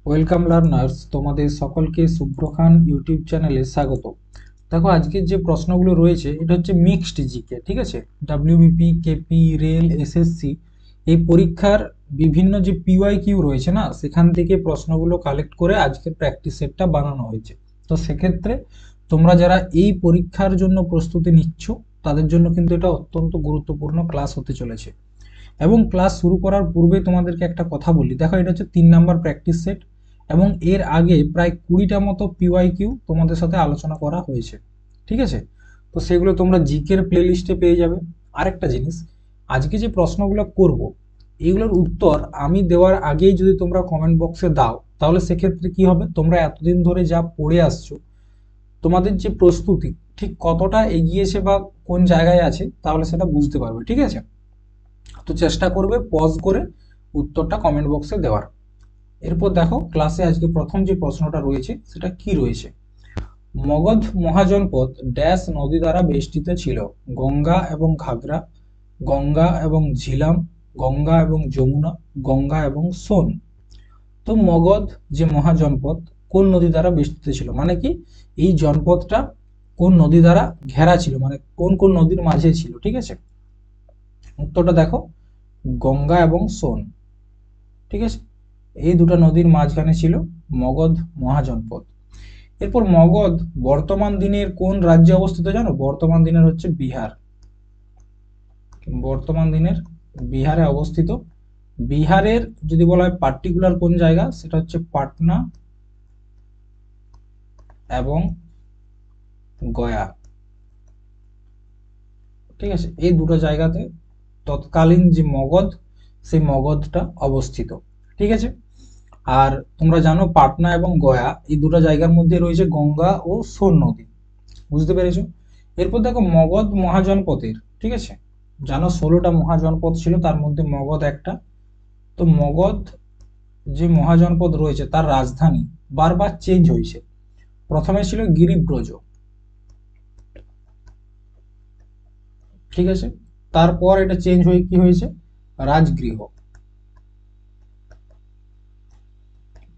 Welcome learners, তোমাদের সকলকে শুভ্র খান YouTube চ্যানেলে স্বাগত। দেখো, আজকের যে প্রশ্নগুলো রয়েছে এটা হচ্ছে মিক্সড জিকে। ঠিক আছে, ডাব্লিউবিপি, কেপি, রেল, এসএসসি এই পরীক্ষার বিভিন্ন যে পিওয়াই কিউ রয়েছে না, সেখান থেকে প্রশ্নগুলো কালেক্ট করে আজকের প্র্যাকটিস সেটটা বানানো হয়েছে। তো সেক্ষেত্রে তোমরা যারা এই পরীক্ষার জন্য প্রস্তুতি নিচ্ছ তাদের জন্য কিন্তু এটা অত্যন্ত গুরুত্বপূর্ণ ক্লাস হতে চলেছে। এবং ক্লাস শুরু করার পূর্বে তোমাদেরকে একটা কথা বলি। দেখো, এটা হচ্ছে 3 নাম্বার প্র্যাকটিস সেট এবং এর আগে প্রায় 20টা মতো পিওয়াই কিউ তোমাদের সাথে আলোচনা করা হয়েছে। ঠিক আছে, তো সেগুলো তোমরা জিকের প্লে লিস্টে পেয়ে যাবে। আরেকটা জিনিস, আজকে যে প্রশ্নগুলো করব এগুলোর উত্তর আমি দেওয়ার আগেই যদি তোমরা কমেন্ট বক্সে দাও, তাহলে সেক্ষেত্রে কি হবে, তোমরা এতদিন ধরে যা পড়ে আসছো তোমাদের যে প্রস্তুতি ঠিক কতটা এগিয়েছে বা কোন জায়গায় আছে, তাহলে সেটা বুঝতে পারবে। ঠিক আছে, তো চেষ্টা করবে পজ করে উত্তরটা কমেন্ট বক্সে দেওয়ার। এরপর দেখো, ক্লাসে আজকে প্রথম যে প্রশ্নটা রয়েছে সেটা কি রয়েছে। মগধ মহাজনপদ ড্যাশ নদী দ্বারা বেষ্টিত ছিল? গঙ্গা এবং ঘাগরা, গঙ্গা এবং ঝিলাম, গঙ্গা এবং যমুনা, গঙ্গা এবং সোন। তো মগধ যে মহাজনপদ কোন নদী দ্বারা বেষ্টিত ছিল, মানে কি এই জনপদটা কোন নদী দ্বারা ঘেরা ছিল, মানে কোন কোন নদীর মাঝে ছিল। ঠিক আছে, উত্তরটা দেখো, গঙ্গা এবং সোন। ঠিক আছে, এই দুটো নদীর মাঝখানে ছিল মগধ মহাজনপদ। এরপর মগধ বর্তমান দিনের কোন রাজ্যে অবস্থিত জানো? বর্তমান দিনের হচ্ছে বিহার। বর্তমান দিনের বিহারে অবস্থিত। বিহারের যদি বলা হয় পার্টিকুলার কোন জায়গা, সেটা হচ্ছে পাটনা এবং গয়া। ঠিক আছে, এই দুটো জায়গাতে তৎকালীন যে মগধ, সেই মগধটা অবস্থিত। ঠিক আছে, আর তোমরা জানো পাটনা এবং গয়া এই দুটো জায়গার মধ্যে রয়েছে গঙ্গা ও সোন নদী। বুঝতে পেরেছো? এরপর দেখো মগধ মহাজনপদের, ঠিক আছে, জানো 16টা মহাজনপদ ছিল, তার মধ্যে মগধ একটা। তো মগধ যে মহাজনপদ রয়েছে তার রাজধানী বারবার চেঞ্জ হয়েছে। প্রথমে ছিল গিরিব্রজ, ঠিক আছে, তারপর এটা চেঞ্জ হয়ে কি হয়েছে, রাজগৃহ।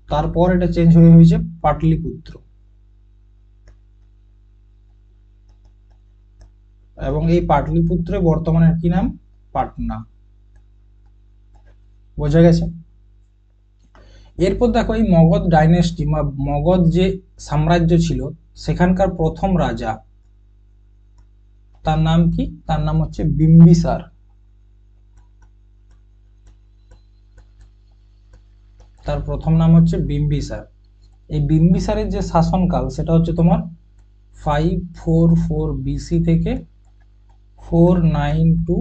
তারপর এটা চেঞ্জ হয়ে হয়েছে পাটলিপুত্র। এবং এই পাটলিপুত্রে বর্তমানে কি নাম, পাটনা। বোঝা গেছে? এরপর দেখো, এই মগধ ডাইনেস্টি বা মগধ যে সাম্রাজ্য ছিল সেখানকার প্রথম রাজা, তার নাম কি? তার নাম হচ্ছে বিম্বিসার। তার প্রথম নাম হচ্ছে বিম্বিসার। এই বিম্বিসারের যে শাসনকাল সেটা হচ্ছে তোমার 544 বিসি থেকে 492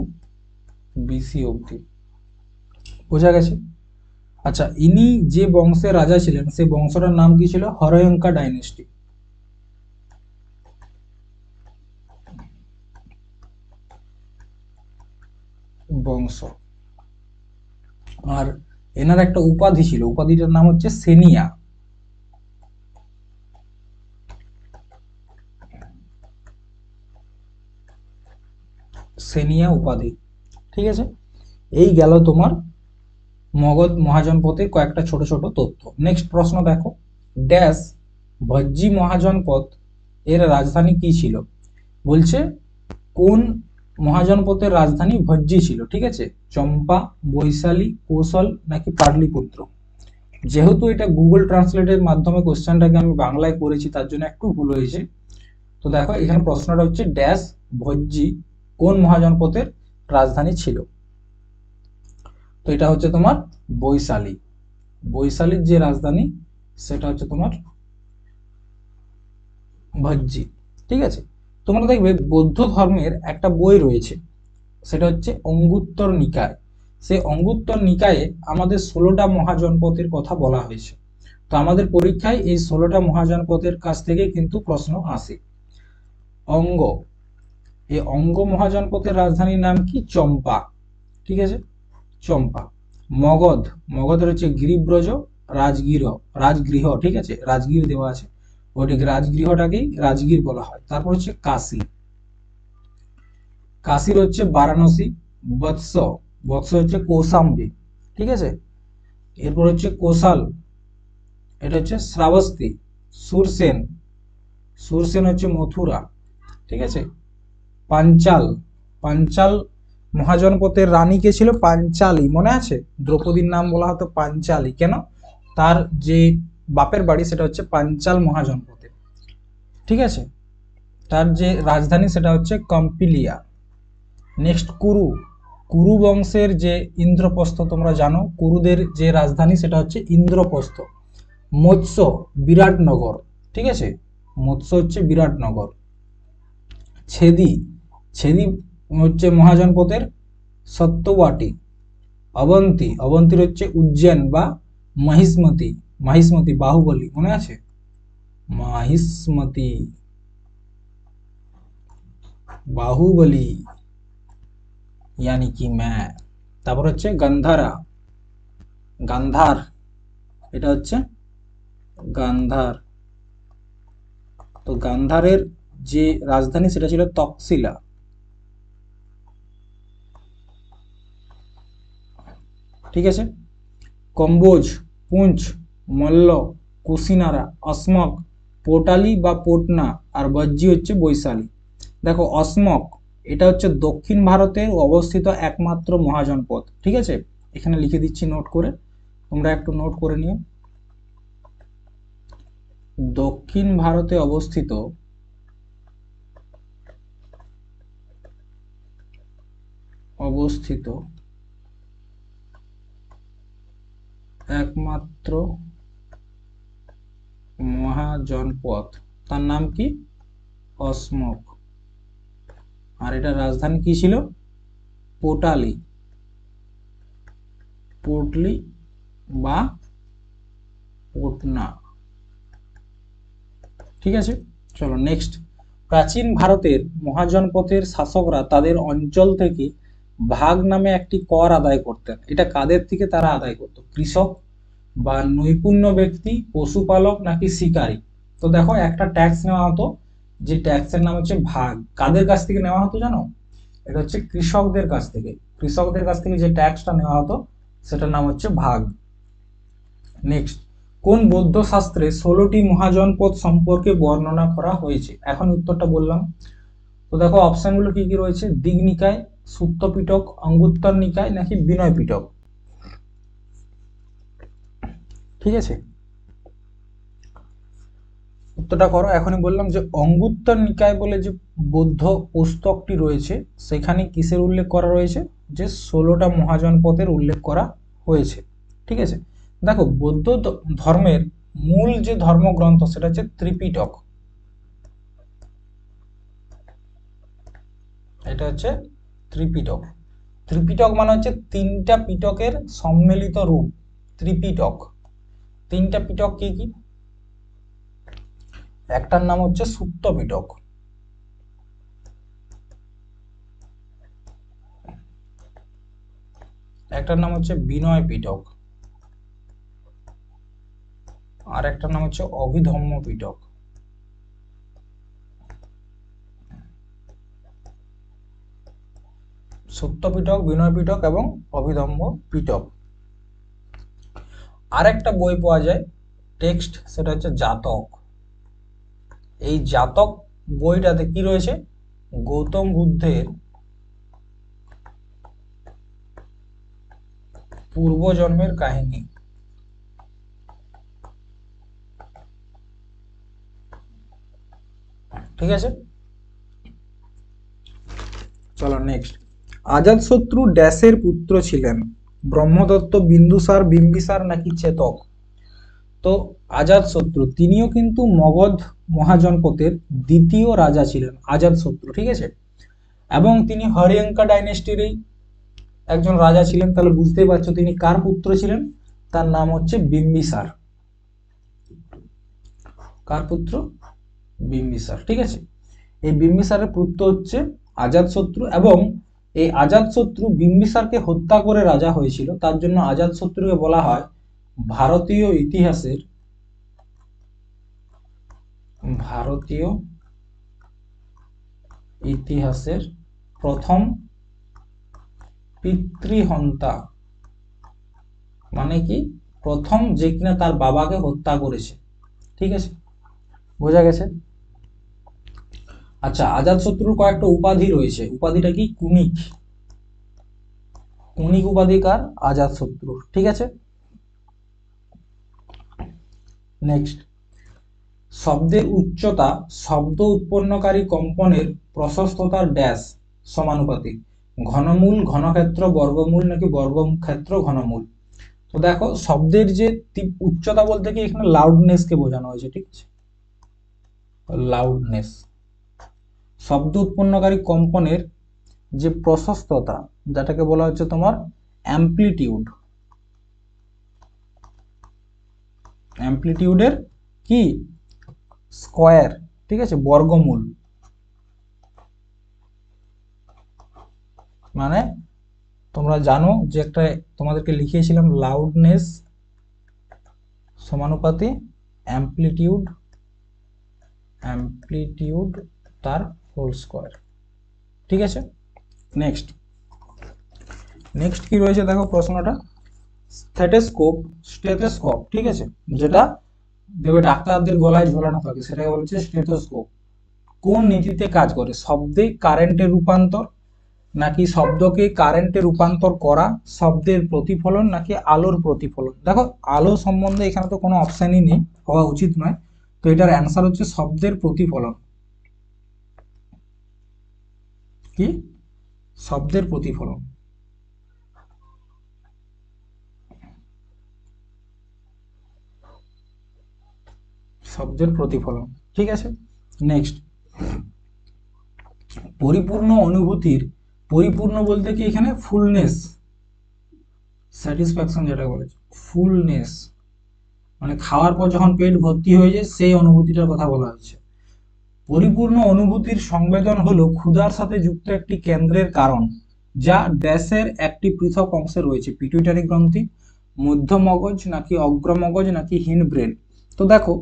বিসি অবধি। বোঝা গেছে? আচ্ছা, ইনি যে বংশের রাজা ছিলেন সেই বংশটার নাম কি ছিল? হরয়ঙ্কা ডাইনেস্টি বংশ। আর এনার একটা উপাধি ছিল, উপাধিটার নাম হচ্ছে সেনিয়া। সেনিয়া উপাধি। ঠিক আছে, এই গেল তোমার মগধ মহাজনপদের কয়েকটা ছোট ছোট তথ্য। নেক্সট প্রশ্ন দেখো, ড্যাশ ভজ্জি মহাজনপদ এর রাজধানী কি ছিল? বলছে কোন মহাজনপদের রাজধানী ভজ্জি ছিল? ঠিক আছে, চম্পা, বৈশালী, কৌশল নাকি পাটলিপুত্র? যেহেতু এটা গুগল ট্রান্সলেটের মাধ্যমে কোশ্চেনটাকে আমি বাংলায় করেছি, তার জন্য একটু ভুল হয়েছে। তো দেখো, এখানে প্রশ্নটা হচ্ছে ড্যাশ ভজ্জি কোন মহাজনপদের রাজধানী ছিল? তো এটা হচ্ছে তোমার বৈশালী। বৈশালীর যে রাজধানী সেটা হচ্ছে তোমার ভজ্জি। ঠিক আছে, তোমরা দেখবে বৌদ্ধ ধর্মের একটা বই রয়েছে, সেটা হচ্ছে অঙ্গুত্তর নিকায়। সেই অঙ্গুত্তর নিকায়ে আমাদের 16টা মহাজনপদের কথা বলা হয়েছে। তো আমাদের পরীক্ষায় এই 16টা মহাজনপদের কাছ থেকে কিন্তু প্রশ্ন আসে। অঙ্গ, এই অঙ্গ মহাজনপদের রাজধানীর নাম কি? চম্পা। ঠিক আছে, চম্পা। মগধ, মগধের হচ্ছে গিরিব্রজ, রাজগৃহ, রাজগৃহ। ঠিক আছে, রাজগীর দেওয়া আছে, ওইটাকে রাজগৃহটাকেই রাজগীর বলা হয়। তারপর হচ্ছে কাশী, কাশীর হচ্ছে বারাণসী। বৎস, বৎস হচ্ছে কৌশাম্বী। ঠিক আছে, এরপর হচ্ছে কোশাল, এটা হচ্ছে শ্রাবস্তী। সুরসেন, সুরসেন হচ্ছে মথুরা, ঠিক আছে। পাঞ্চাল, পাঞ্চাল মহাজনপদের রানী কে ছিল? পাঞ্চালী, মনে আছে? দ্রৌপদীর নাম বলা হতো পাঞ্চালী, কেন? তার যে বাপের বাড়ি সেটা হচ্ছে পাঞ্চাল মহাজনপদে, ঠিক আছে। তার যে রাজধানী সেটা হচ্ছে কম্পিলিয়া। নেক্সট কুরু, কুরু বংশের যে ইন্দ্রপ্রস্থ, তোমরা জানো কুরুদের যে রাজধানী সেটা হচ্ছে ইন্দ্রপ্রস্থ। মৎস্য, বিরাটনগর, ঠিক আছে, মৎস্য হচ্ছে বিরাটনগর। ছেদি, ছেদি হচ্ছে মহাজনপদের সত্যবাটি। অবন্তী, অবন্তীর হচ্ছে উজ্জৈন বা মহিষ্মতি, মহিষ্মতি বাহুবলী, মনে আছে? মহিষ্মতি, বাহুবলী यानी कि मैं। তারপর হচ্ছে গান্ধারা, গান্ধার, এটা হচ্ছে গান্ধার। তো গান্ধারের যে রাজধানী সেটা ছিল তক্ষশিলা, ঠিক আছে। কম্বোজ, পুঞ্চ, মল্ল, কুশিনারা, অসমক, পোটালি বা পোটনা, আর বজ্জি হচ্ছে বৈশালী। দেখো অসমক, এটা হচ্ছে দক্ষিণ ভারতের অবস্থিত একমাত্র মহাজনপদ, ঠিক আছে। এখানে লিখে দিচ্ছি নোট করে, তোমরা একটু নোট করে নিও। দক্ষিণ ভারতে অবস্থিত অবস্থিত একমাত্র মহাজনপদ, তার নাম কি? অসমক। আর এটা রাজধানী কি ছিল? পোটালি, পোটলি বা পটনা, ঠিক আছে। চলো নেক্সট। প্রাচীন ভারতের মহাজনপদের শাসকরা তাদের অঞ্চল থেকে ভাগ নামে একটি কর আদায় করতেন। এটা কাদের থেকে তারা আদায় করত? কৃষক বা নৈপুণ্য ব্যক্তি, পশুপালক নাকি শিকারী? তো দেখো একটা ট্যাক্স নেওয়া হতো, যে ট্যাক্সের নাম হচ্ছে ভাগ। কাদের কাছ থেকে নেওয়া হতো জানো? এটা হচ্ছে কৃষকদের কাছ থেকে। কৃষকদের কাছ থেকে যে ট্যাক্সটা নেওয়া হতো সেটার নাম হচ্ছে ভাগ। নেক্সট, কোন বৌদ্ধ শাস্ত্রে 16টি মহাজনপদ সম্পর্কে বর্ণনা করা হয়েছে? এখন উত্তরটা বললাম। তো দেখো অপশনগুলো কি কি রয়েছে? দিগনিকায়, সুত্ত পিটক, অঙ্গুত্তর নিকায় নাকি বিনয় পিটক, ঠিক আছে। উত্তরটা করো। এখনই বললাম যে অঙ্গুত্তর নিকায় বলে যে বৌদ্ধ পুস্তকটি রয়েছে সেখানে কিসের উল্লেখ করা রয়েছে? যে 16টা মহাজনপদের উল্লেখ করা হয়েছে, ঠিক আছে। দেখো বৌদ্ধ ধর্মের মূল যে ধর্মগ্রন্থ সেটা হচ্ছে ত্রিপিটক, এটা হচ্ছে ত্রিপিটক। ত্রিপিটক মানে হচ্ছে তিনটা পিটকের সম্মিলিত রূপ, ত্রিপিটক। তিনটা পিটক কি কি? একটার নাম হচ্ছে সুত্ত পিটক, একটার নাম হচ্ছে বিনয় পিটক, আর একটার নাম হচ্ছে অভিধম্ম পিটক। সত্য পিটক, বিনয় পিটক এবং অভিধম্ম পিটক। আর একটা বই পাওয়া যায় টেক্সট, সেটা হচ্ছে জাতক। এই জাতক বইটাতে কি রয়েছে? গৌতম বুদ্ধের পূর্বজন্মের কাহিনী, ঠিক আছে। চলো নেক্সট। আজাতশত্রু ড্যাশের পুত্র ছিলেন? ব্রহ্মদত্ত, বিন্দুসার, বিম্বিসার নাকি চেতক? তো আজাতশত্রু তিনিও কিন্তু মগধ মহাজনপদের দ্বিতীয় রাজা ছিলেন, আজাতশত্রু, ঠিক আছে। এবং তিনি হরিয়ঙ্কা ডাইনেস্টিরই একজন রাজা ছিলেন। তাহলে বুঝতেই পারছো তিনি কার পুত্র ছিলেন? তার নাম হচ্ছে বিম্বিসার। কার পুত্র? বিম্বিসার, ঠিক আছে। এই বিম্বিসারের পুত্র হচ্ছে আজাতশত্রু, এবং এই আজাতশত্রু বিম্বিসারকে হত্যা করে রাজা হয়েছিল, তার জন্য আজাতশত্রুকে বলা হয় ভারতীয় ইতিহাসের ভারতীয় ইতিহাসের প্রথম পিতৃহন্তা। মানে কি? প্রথম যে কিনা তার বাবাকে হত্যা করেছে। ঠিক আছে, বোঝা গেছে। আচ্ছা, অজাতশত্রুর কয়েকটা উপাধি রয়েছে, উপাধিটা কি? কুনিক। কুনিক উপাধি কার? অজাতশত্রুর। ঠিক আছে, নেক্সট, শব্দের উচ্চতা শব্দ উৎপন্নকারী কম্পনের প্রশস্ততার ড্যাশ সমানুপাতিক, ঘনমূল, ঘনক্ষেত্র, বর্গমূল নাকি বর্গক্ষেত্র ঘনমূল। তো দেখো, শব্দের যে উচ্চতা বলতে কি এখানে লাউডনেস কে বোঝানো হয়েছে। ঠিক আছে, লাউডনেস। শব্দ উৎপন্নকারী কম্পনের যে প্রশস্ততা, যেটাকে বলা হচ্ছে তোমার অ্যাম্প্লিটিউড, অ্যাম্প্লিটিউডের কি স্কয়ার। ঠিক আছে, বর্গমূল। মানে তোমরা জানো যে একটা তোমাদেরকে লিখিয়েছিলাম, লাউডনেস সমানুপাতি অ্যাম্প্লিটিউড, অ্যাম্প্লিটিউড তার হোল স্কয়ার। ঠিক আছে, নেক্সট, নেক্সট কি রয়েছে দেখো প্রশ্নটা, স্টেথোস্কোপ, স্টেথোস্কোপ। ঠিক আছে, যেটা দেবে ডাক্তারদের গলায় ঝোলানো থাকে, সেটাকে বলছে স্টেথোস্কোপ। কোন নীতিতে কাজ করে? শব্দে কারেন্টে রূপান্তর, নাকি শব্দকে কারেন্টে রূপান্তর করা, শব্দের প্রতিফলন নাকি আলোর প্রতিফলন। দেখো, আলো সম্বন্ধে এখানে তো কোনো অপশানই নেই, হওয়া উচিত নয়। তো এটার অ্যান্সার হচ্ছে শব্দের প্রতিফলন। কি? শব্দের প্রতিফলন। শব্দের প্রতিফলন। ঠিক আছে, নেক্সট, পরিপূর্ণ অনুভূতির, পরিপূর্ণ বলতে কি এখানে ফুলনেস, স্যাটিসফ্যাকশন যেটা বলেছে, ফুলনেস মানে খাওয়ার পর যখন পেট ভর্তি হয়ে যায় সেই অনুভূতিটার কথা বলা হচ্ছে। পরিপূর্ণ অনুভূতির সংবেদন হলো ক্ষুধার সাথে যুক্ত একটি কেন্দ্রের কারণ, যা ড্যাশের একটি পৃথক অংশে রয়েছে, পিটুইটারি গ্রন্থি, মধ্য মগজ নাকি অগ্রমগজ নাকি হিন ব্রেন। তো দেখো,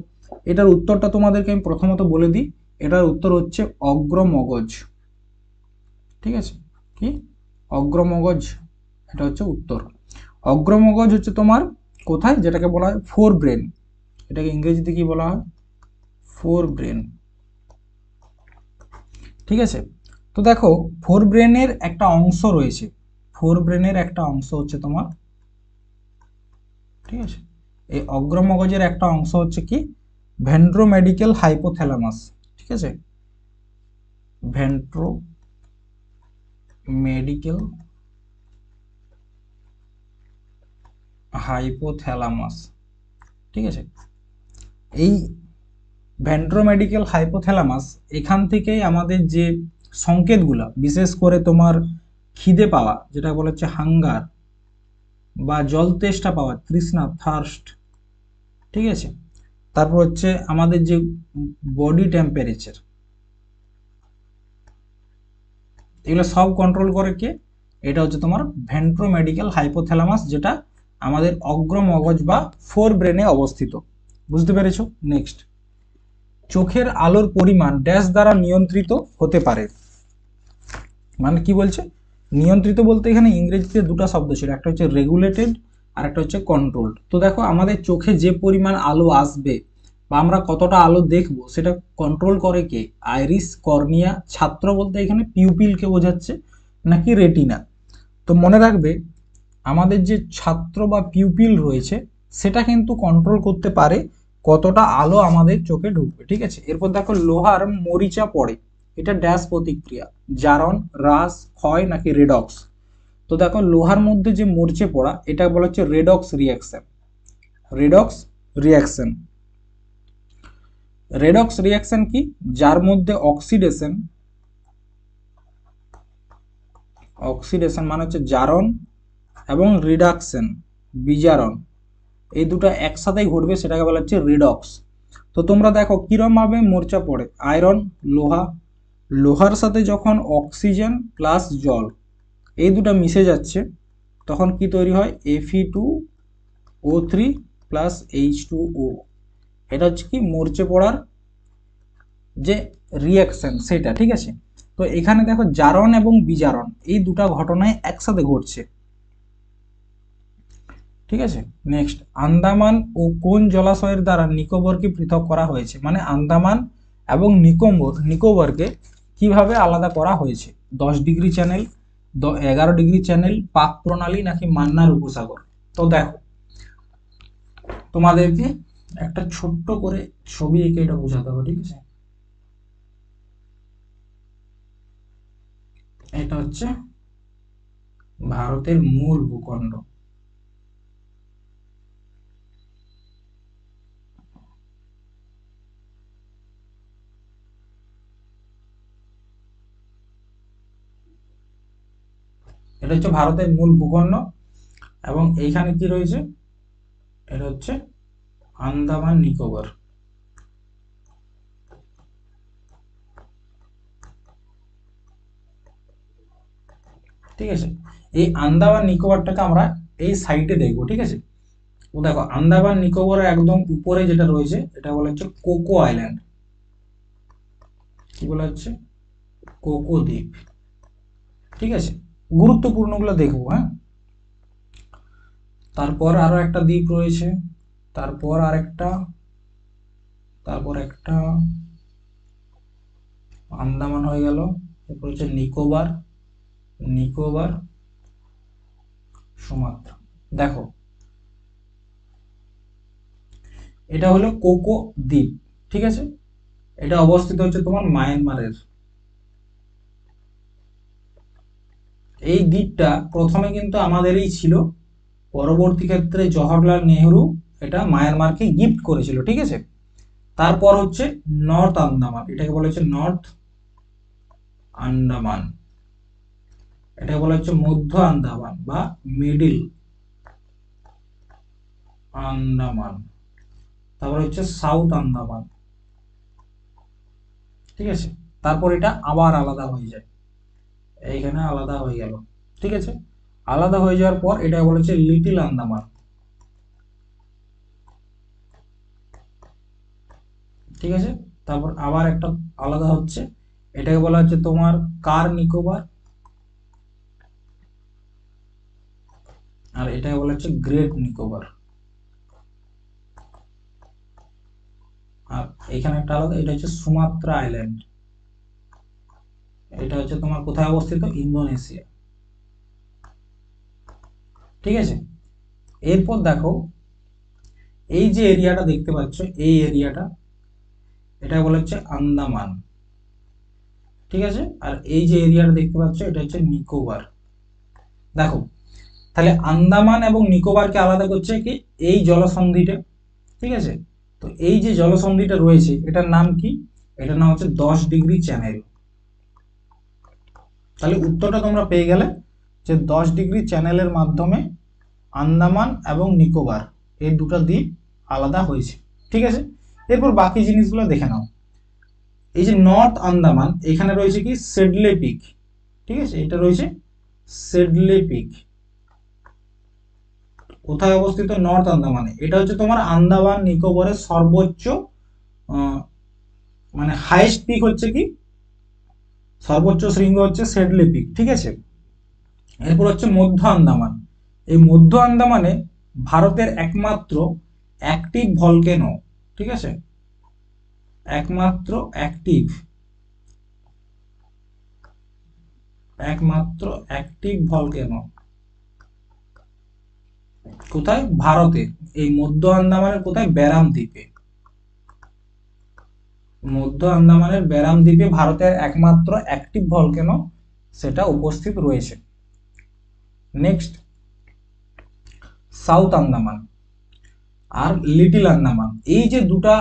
এটার উত্তরটা তোমাদেরকে আমি প্রথমত বলে দিই, এটার উত্তর হচ্ছে অগ্রমগজ। ঠিক আছে, কি? অগ্রমগজ, এটা হচ্ছে উত্তর। অগ্রমগজ হচ্ছে তোমার কোথায়, যেটাকে বলা হয় ফোর ব্রেন, এটাকে ইংরেজিতে কি বলা হয়? Four brain. ঠিক আছে, তো দেখো, ফোর ব্রেনের একটা অংশ রয়েছে, ফোর ব্রেনের একটা অংশ হচ্ছে তোমার, ঠিক আছে, এই অগ্রমগজের একটা অংশ হচ্ছে কি ভেন্ট্রোমেডিক্যাল হাইপোথ্যালামাস। ঠিক আছে, ভেন্ট্রোমেডিক্যাল হাইপোথ্যালামাস। ঠিক আছে, এই ভেন্ট্রোমেডিক্যাল হাইপোথ্যালামাস, এখান থেকেই আমাদের যে সংকেতগুলা, বিশেষ করে তোমার খিদে পাওয়া, যেটা বলা হচ্ছে হাঙ্গার, বা জল তেষ্টা পাওয়া, তৃষ্ণা, থার্স্ট। ঠিক আছে, তারপর হচ্ছে আমাদের যে বডি টেম্পারেচার, এগুলো সব কন্ট্রোল করে কে? এটা হচ্ছে তোমার ভেন্ট্রোমেডিক্যাল হাইপোথ্যালামাস, যেটা আমাদের অগ্রমগজ বা ফোর ব্রেনে অবস্থিত। বুঝতে পেরেছো? নেক্সট, চোখের আলোর পরিমাণ ড্যাশ দ্বারা নিয়ন্ত্রিত হতে পারে। মানে কি বলছে? নিয়ন্ত্রিত বলতে এখানে ইংরেজিতে দুটো শব্দ ছিল, একটা হচ্ছে রেগুলেটেড আর একটা হচ্ছে কন্ট্রোলড। তো দেখো, আমাদের চোখে যে পরিমাণ আলো আসবে বা আমরা কতটা আলো দেখবো, সেটা কন্ট্রোল করে কে? আইরিস, কর্নিয়া, ছাত্র বলতে এখানে পিউপিলকে বোঝাচ্ছে, নাকি রেটিনা। তো মনে রাখবে, আমাদের যে ছাত্র বা পিউপিল রয়েছে, সেটা কিন্তু কন্ট্রোল করতে পারে কতটা আলো আমাদের চোখে ঢুকবে। ঠিক আছে, এরপর দেখো, লোহার মরিচা পড়ে, এটা ড্যাশ প্রতিক্রিয়া, জারণ, হ্রাস, ক্ষয় নাকি রেডক্স। তো দেখো, লোহার মধ্যে যে মরচে পড়া, এটা বলা হচ্ছে redox reaction, redox reaction. Redox reaction কি? যার মধ্যে অক্সিডেশন, অক্সিডেশন মানে হচ্ছে জারণ, এবং রিডাকশন বিজারণ, এই দুটো একসাথেই ঘটবে, সেটাকে বলা হচ্ছে রিডক্স। তো তোমরা দেখো কিরম ভাবে মোর্চা পড়ে, আয়রন, লোহা, লোহার সাথে যখন অক্সিজেন প্লাস জল এই দুটো মিশে যাচ্ছে, তখন কি তৈরি হয়? Fe2O3 plus H2O। এটা হচ্ছে কি মরচে পড়ার যে রিয়াকশন সেটা। ঠিক আছে, তো এখানে দেখো, জারণ এবং বিজারণ এই দুটো ঘটনায় একসাথে ঘটছে। ঠিক আছে। নেক্সট, আন্দামান ও কোন জলাশয়ের দ্বারা নিকোবরকে পৃথক করা হয়েছে, মানে আন্দামান এবং নিকোবরকে কিভাবে আলাদা করা হয়েছে? 10 ডিগ্রি চ্যানেল, 11 ডিগ্রি চ্যানেল, পাক প্রণালী নাকি মান্নার উপসাগর? তো দেখো, তোমাদেরকে একটা ছোট্ট করে ছবি এঁকে এটা বোঝাতে হবে, ঠিক আছে। এটা হচ্ছে ভারতের মূল ভূখণ্ড। এটা হচ্ছে ভারতের মূল ভূখণ্ড এবং এইখানে কি রয়েছে? এটা হচ্ছে আন্দামান নিকোবর। ঠিক আছে, এই আন্দামান নিকোবরটাকে আমরা এই সাইডে দেখবো, ঠিক আছে। ও দেখো, আন্দামান নিকোবরের একদম উপরে যেটা রয়েছে এটা বলা হচ্ছে কোকো আইল্যান্ড। কি বলা হচ্ছে? কোকো দ্বীপ। ঠিক আছে, গুরুত্বপূর্ণগুলো দেখবো, হ্যাঁ। তারপর আরো একটা দ্বীপ রয়েছে, তারপর আরেকটা, তারপর একটা, আন্দামান হয়ে গেল, এরপর হচ্ছে নিকোবর, নিকোবর, সুমাত্রা। দেখো, এটা হলো কোকো দ্বীপ, ঠিক আছে। এটা অবস্থিত হচ্ছে তোমার মায়ানমারের। এই দ্বীপটা প্রথমে কিন্তু আমাদেরই ছিল, পরবর্তী ক্ষেত্রে জওহরলাল নেহরু এটা মায়ানমারকে গিফট করেছিল, ঠিক আছে। তারপর হচ্ছে নর্থ আন্দামান, এটাকে বলা হচ্ছে নর্থ আন্দামান, এটাকে বলা হচ্ছে মধ্য আন্দামান বা মিডিল আন্দামান, তারপর হচ্ছে সাউথ আন্দামান, ঠিক আছে। তারপর এটা আবার আলাদা হয়ে যায়, এইখানে আলাদা হয়ে গেল, ঠিক আছে। আলাদা হয়ে যাওয়ার পর এটা বলা হচ্ছে লিটল আন্দামান, ঠিক আছে। তারপর আবার একটা আলাদা হচ্ছে, এটাকে বলা হচ্ছে তোমার কার নিকোবর, আর এটাকে বলা হচ্ছে গ্রেট নিকোবর। আর এখানে একটা আলাদা, এটা হচ্ছে সুমাত্রা আইল্যান্ড, এটা হচ্ছে তোমার কোথায় অবস্থিত? ইন্দোনেশিয়া, ঠিক আছে। এরপর দেখো, এই যে এরিয়াটা দেখতে পাচ্ছ, এই এরিয়াটা, এটা বলা হচ্ছে আন্দামান, ঠিক আছে। আর এই যে এরিয়াটা দেখতে পাচ্ছ, এটা হচ্ছে নিকোবর। দেখো, তাহলে আন্দামান এবং নিকোবরকে আলাদা করছে কি? এই জলসন্ধিটা, ঠিক আছে। তো এই যে জলসন্ধিটা রয়েছে এটার নাম কি? এটার নাম হচ্ছে 10 ডিগ্রি চ্যানেল। তাহলে উত্তরটা তোমরা পেয়ে গেলে যে 10 ডিগ্রি চ্যানেলের মাধ্যমে আন্দামান এবং নিকোবর এই দুটো দ্বীপ আলাদা হয়েছে, ঠিক আছে। এরপর বাকি জিনিসগুলো দেখে নাও। এই যে নর্থ আন্দামান, এখানে রয়েছে কি? সেডলে পিক, ঠিক আছে। এটা রয়েছে সেডলে পিক, কোথায় অবস্থিত? নর্থ আন্দামানে। এটা হচ্ছে তোমার আন্দামান নিকোবরের সর্বোচ্চ, মানে হাইস্ট পিক হচ্ছে কি? সর্বোচ্চ শৃঙ্গ হচ্ছে সেডলে পিক, ঠিক আছে। এরপর হচ্ছে মধ্য আন্দামান। এই মধ্য আন্দামানে ভারতের একমাত্র অ্যাক্টিভ ভলকেনো, ঠিক আছে, একমাত্র অ্যাক্টিভ, একমাত্র অ্যাক্টিভ ভলকেনো কোথায়? ভারতে। এই মধ্য আন্দামানের কোথায়? ব্যারাম দ্বীপে। মধ্য আন্দামানের ব্যারাম দ্বীপে ভারতের একমাত্র অ্যাক্টিভ ভলকেনো সেটা উপস্থিত রয়েছে। নেক্সট, সাউথ আন্দামান আর লিটল আন্দামান, এই যে দুটা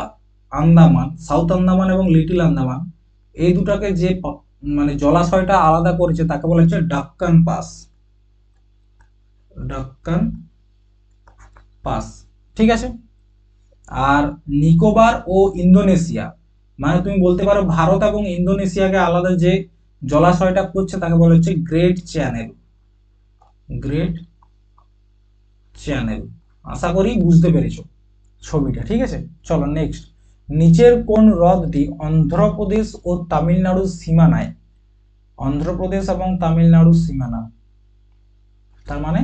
আন্দামান, সাউথ আন্দামান এবং লিটল আন্দামান, এই দুটাকে যে মানে জলাশয়টা আলাদা করেছে তাকে বলা হচ্ছে ডাক্কান পাস, ডাক্কান পাস, ঠিক আছে। আর নিকোবর ও ইন্দোনেশিয়া, মানে তুমি বলতে পারো ভারত এবং ইন্দোনেশিয়াকে আলাদা যে জলাশয়টা করছে তাকে বলা হচ্ছে গ্রেট চ্যানেল, গ্রেট চ্যানেল। আশা করি বুঝতে পেরেছো ছবিটা, ঠিক আছে। চলো নেক্সট, নিচের কোন হ্রদটি অন্ধ্রপ্রদেশ ও তামিলনাড়ুর সীমানায়? অন্ধ্রপ্রদেশ এবং তামিলনাড়ুর সীমানা, তার মানে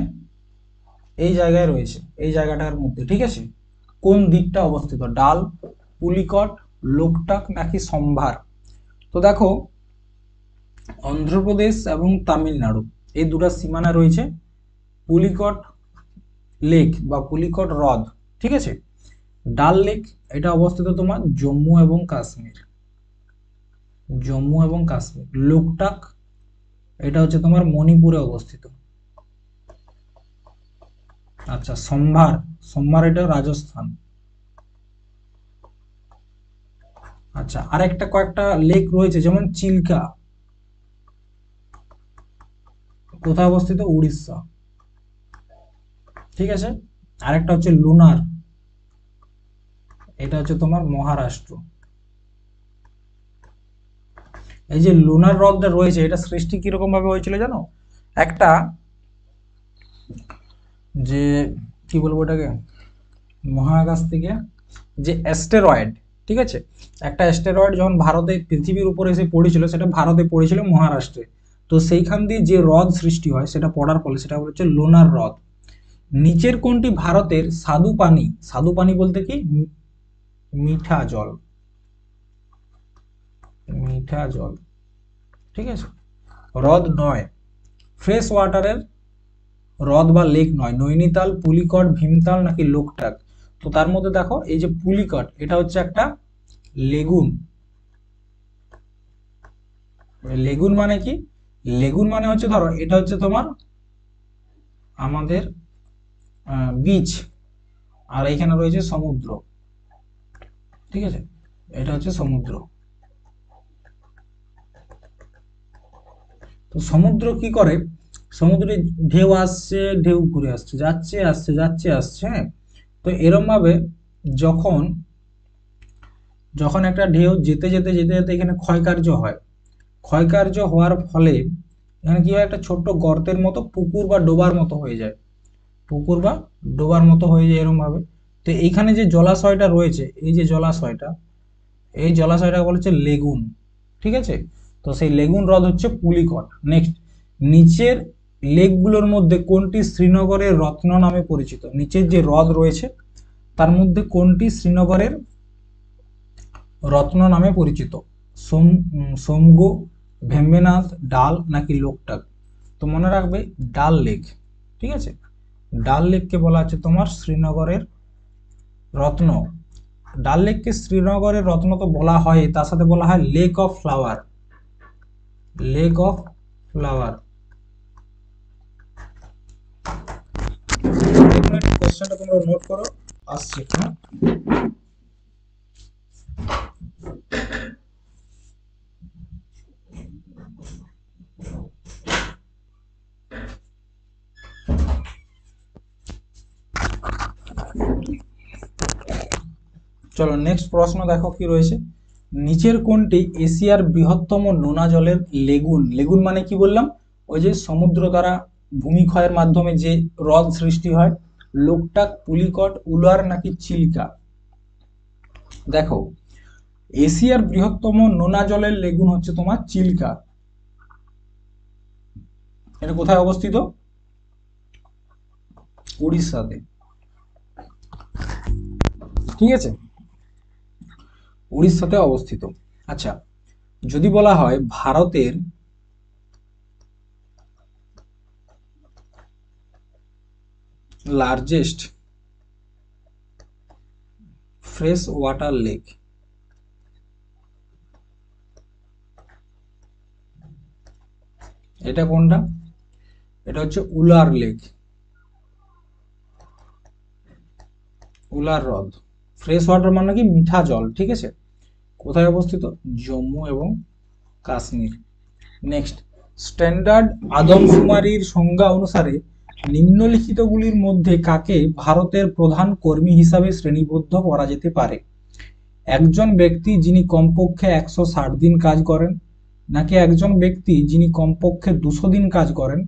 এই জায়গায় রয়েছে, এই জায়গাটার মধ্যে, ঠিক আছে? কোন দ্বীপটা অবস্থিত? ডাল, পুলিকট, লোকটাক নাকি সম্ভার? তো দেখো, অন্ধ্রপ্রদেশ এবং তামিলনাড়ু এই দুটো সীমানা রয়েছে পুলিকট লেক বা পুলিকট হ্রদ, ঠিক আছে? ডাল লেক এটা অবস্থিত তোমার জম্মু এবং কাশ্মীর, জম্মু এবং কাশ্মীর। লোকটাক এটা হচ্ছে তোমার মণিপুরে অবস্থিত। আচ্ছা, সম্ভার, সম্ভার এটা রাজস্থান। আচ্ছা, আরেকটা কয়েকটা লেক রয়েছে যেমন চিল্কা, কোথায় অবস্থিত? উড়িষ্যা, ঠিক আছে? আরেকটা হচ্ছে লুনার, এটা হচ্ছে তোমার মহারাষ্ট্র। এই যে লুনার হ্রদটা রয়েছে, এটা সৃষ্টি কিরকম ভাবে হয়েছিল জানো? একটা যে কি বলবো এটাকে, মহাকাশ থেকে যে অ্যাস্টেরয়েড, ঠিক আছে, একটা অ্যাস্টেরয়েড যখন ভারতে পৃথিবীর উপরে এসে পড়েছিল, সেটা ভারতে পড়েছিল মহারাষ্ট্রে। তো সেইখান দিয়ে যে হ্রদ সৃষ্টি হয়, সেটা পড়ার ফলে সেটা হচ্ছে লোনার হ্রদ। নিচের কোনটি ভারতের স্বাদু পানি? স্বাদু পানি বলতে কি? মিঠা জল, মিঠা জল, ঠিক আছে? হ্রদ নয়, ফ্রেশ ওয়াটারের হ্রদ বা লেক নয়। নৈনিতাল, পুলিকট, ভীমতাল নাকি লোকটাক? তো তার মধ্যে দেখো, এই যে পুলিকট এটা হচ্ছে একটা লেগুন। লেগুন মানে কি? লেগুন মানে হচ্ছে, ধরো এটা হচ্ছে তোমার আমাদের বিচ, আর এইখানে রয়েছে সমুদ্র, ঠিক আছে? এটা হচ্ছে সমুদ্র। তো সমুদ্র কি করে? সমুদ্রে ঢেউ আসছে, ঢেউ ঘুরে আসছে, যাচ্ছে আসছে, যাচ্ছে আসছে, হ্যাঁ? তো এরম ভাবে যখন যখন একটা ঢেউ যেতে যেতে যেতে যেতে এখানে ক্ষয়কার্য হয়, ক্ষয়কার্য হওয়ার ফলে এখানে কি হয়? একটা ছোট্ট গর্তের মতো, পুকুর বা ডোবার মতো হয়ে যায়, পুকুর বা ডোবার মতো হয়ে যায় এরম ভাবে। তো এইখানে যে জলাশয়টা রয়েছে, এই যে জলাশয়টা, এই জলাশয়টা বলা হচ্ছে লেগুন, ঠিক আছে? তো সেই লেগুন হ্রদ হচ্ছে পুলিকট। নেক্সট, নিচের লেকগুলোর মধ্যে কোনটি শ্রীনগরের রত্ন নামে পরিচিত? নিচের যে হ্রদ রয়েছে তার মধ্যে কোনটি শ্রীনগরের রত্ন নামে পরিচিত? সোমগো, ভেম্বেনাথ, ডাল নাকি লোকটাক? তো মনে রাখবে ডাল লেক, ঠিক আছে? ডাল লেককে বলা হচ্ছে তোমার শ্রীনগরের রত্ন। ডাল লেককে শ্রীনগরের রত্ন তো বলা হয়, তার সাথে বলা হয় lake of flower, lake of flower. কোশ্চেনটা তোমরা নোট করো, আসছে, হ্যাঁ? চলো নেক্সট প্রশ্ন দেখো কি রয়েছে। নিচের কোনটি এশিয়ার বৃহত্তম নোনা জলের লেগুন? লেগুন মানে কি বললাম? ওই যে সমুদ্র দ্বারা ভূমিক্ষয়ের মাধ্যমে যে হ্রদ সৃষ্টি হয়। লোকটাক, পুলিকট, উলার নাকি চিল্কা? দেখো, এশিয়ার বৃহত্তম নোনা জলের লেগুন হচ্ছে তোমার চিল্কা। এটা কোথায় অবস্থিত? উড়িষ্যাতে, ঠিক আছে? উড়িষ্যাতে অবস্থিত। আচ্ছা, যদি বলা হয় ভারতের লার্জেস্ট ফ্রেশ ওয়াটার লেক, এটা কোনটা? এটা হচ্ছে উলার লেক, উলার হ্রদ। ফ্রেশ ওয়াটার মানে কি? মিঠা জল, ঠিক আছে? কোথায় অবস্থিত? জম্মু এবং কাশ্মীর। নেক্সট, স্ট্যান্ডার্ড আদমশুমারির সংজ্ঞা অনুসারে নিম্নলিখিতগুলির মধ্যে কাকে ভারতের প্রধান কর্মী হিসাবে শ্রেণীবদ্ধ করা যেতে পারে? একজন ব্যক্তি যিনি কমপক্ষে 160 দিন কাজ করেন, নাকি একজন ব্যক্তি যিনি কমপক্ষে 200 দিন কাজ করেন,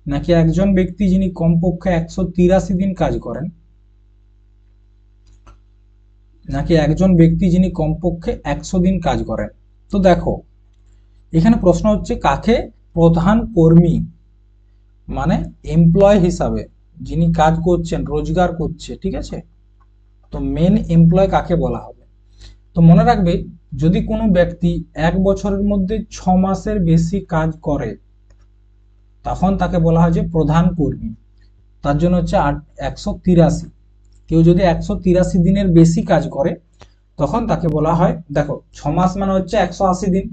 নাকি একজন ব্যক্তি যিনি কমপক্ষে 183 দিন কাজ করেন, নাকি একজন ব্যক্তি যিনি কমপক্ষে 100 দিন কাজ করেন? তো দেখো, এখানে প্রশ্ন হচ্ছে কাকে প্রধান কর্মী মানে এমপ্লয় হিসাবে যিনি কাজ করছেন, রোজগার করছে, ঠিক আছে। তো মেন এমপ্লয় কাকে বলা হবে? তো মনে রাখবে, যদি কোনো ব্যক্তি 1 বছরের মধ্যে 6 মাসের বেশি কাজ করে, তখন তাকে বলা হয় যে প্রধান কর্মী। তার জন্য হচ্ছে 183। কেউ যদি 183 দিনের বেশি কাজ করে, তখন তাকে বলা হয়, দেখো 6 মাস মানে হচ্ছে 180 দিন,